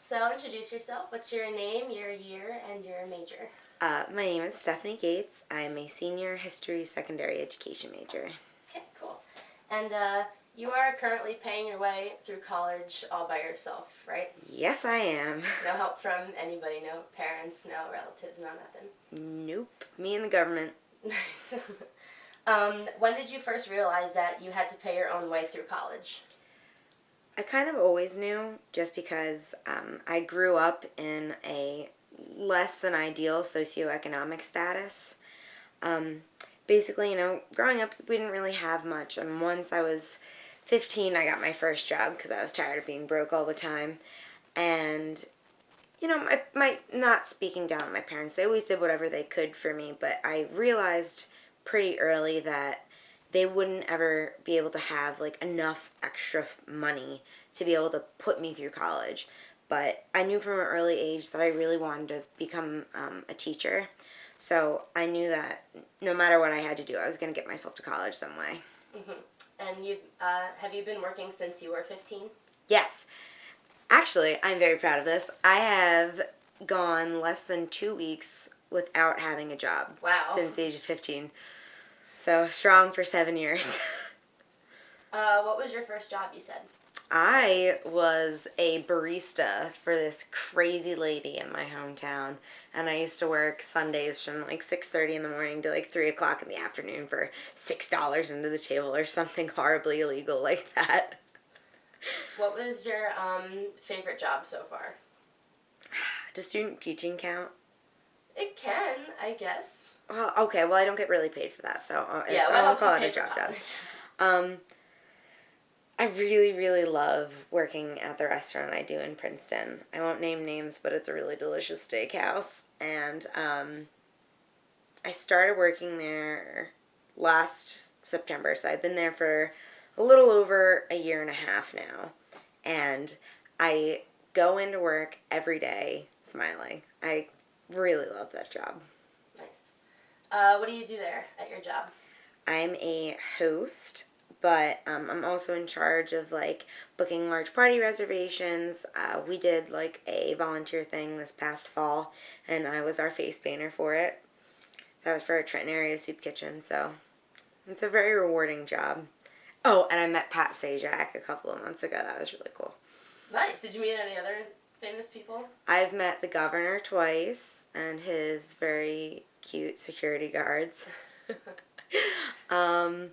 So introduce yourself. What's your name, your year, and your major? My name is Stephanie Gates. I'm a senior history secondary education major. Okay, cool. And you are currently paying your way through college all by yourself, right? Yes, I am. No help from anybody, no parents, no relatives, no nothing. Nope. Me and the government. Nice. When did you first realize that you had to pay your own way through college? I kind of always knew just because I grew up in a less than ideal socioeconomic status. Um, Basically, growing up, we didn't really have much. And once I was 15, I got my first job because I was tired of being broke all the time. And my not speaking down on my parents, they always did whatever they could for me, but I realized pretty early that they wouldn't ever be able to have like enough extra money to be able to put me through college. But I knew from an early age that I really wanted to become a teacher. So I knew that no matter what I had to do, I was going to get myself to college some way. Mm-hmm. And have you been working since you were 15? Yes. Actually, I'm very proud of this. I have gone less than 2 weeks without having a job. Wow. Since the age of 15. So strong for 7 years. What was your first job, you said? I was a barista for this crazy lady in my hometown, and I used to work Sundays from like 6:30 in the morning to like 3 o'clock in the afternoon for $6 under the table or something horribly illegal like that. What was your favorite job so far? Does student teaching count? It can, I guess. Well, okay. Well, I don't get really paid for that, so Yeah, I what won't helps you call it pay a for job. college? I really, really love working at the restaurant I do in Princeton. I won't name names, but it's a really delicious steakhouse. And I started working there last September, so I've been there for a little over a year and a half now. And I go into work every day smiling. I really love that job. Nice. What do you do there at your job? I'm a host, but I'm also in charge of like booking large party reservations. We did like a volunteer thing this past fall, and I was our face painter for it. That was for a Trenton area soup kitchen, so it's a very rewarding job. Oh, and I met Pat Sajak a couple of months ago. That was really cool. Nice. Did you meet any other famous people? I've met the governor twice and his very cute security guards. um,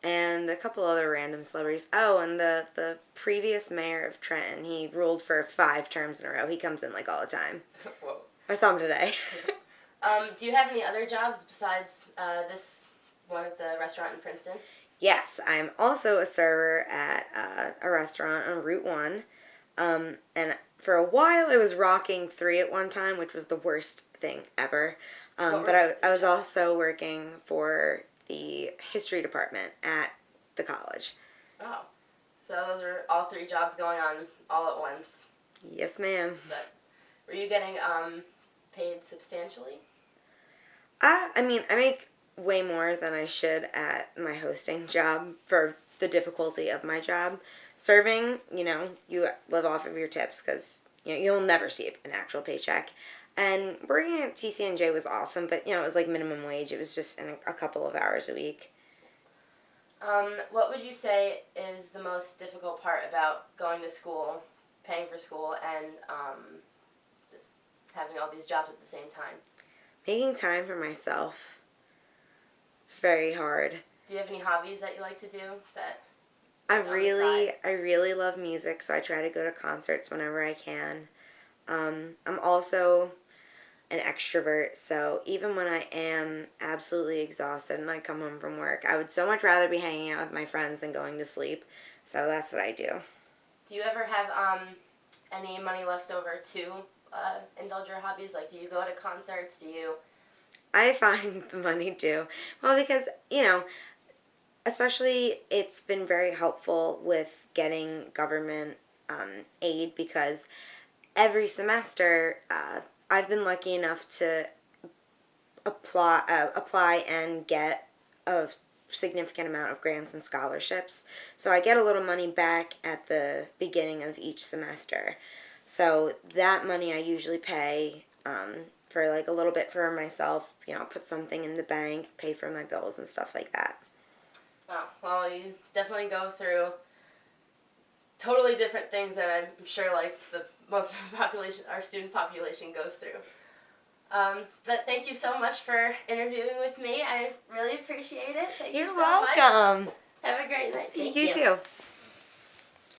and a couple other random celebrities. Oh, and the previous mayor of Trenton, he ruled for 5 terms in a row. He comes in like all the time. Whoa. I saw him today. Do you have any other jobs besides this one at the restaurant in Princeton? Yes, I'm also a server at a restaurant on Route 1. And for a while I was rocking 3 at one time, which was the worst thing ever. But I was also working for the history department at the college. Oh. So those are all 3 jobs going on all at once. Yes, ma'am. But were you getting paid substantially? I mean, I make way more than I should at my hosting job for the difficulty of my job. Serving, you live off of your tips because you'll never see an actual paycheck. And working at TCNJ was awesome, but it was like minimum wage. It was just in a couple of hours a week. What would you say is the most difficult part about going to school, paying for school, and just having all these jobs at the same time? Making time for myself. It's very hard. Do you have any hobbies that you like to do that? I really love music, so I try to go to concerts whenever I can. I'm also an extrovert, so even when I am absolutely exhausted and I come home from work, I would so much rather be hanging out with my friends than going to sleep. So that's what I do. Do you ever have any money left over to indulge your hobbies? Like, do you go to concerts? Do you? I find the money too. Well, because, especially it's been very helpful with getting government aid because every semester I've been lucky enough to apply and get a significant amount of grants and scholarships. So I get a little money back at the beginning of each semester. So that money I usually pay for like a little bit for myself, put something in the bank, pay for my bills and stuff like that. Wow. Well, you definitely go through totally different things that I'm sure like the most of the population, our student population goes through. But thank you so much for interviewing with me. I really appreciate it. Thank you You're so much. welcome. Have a great night. Thank You you. too.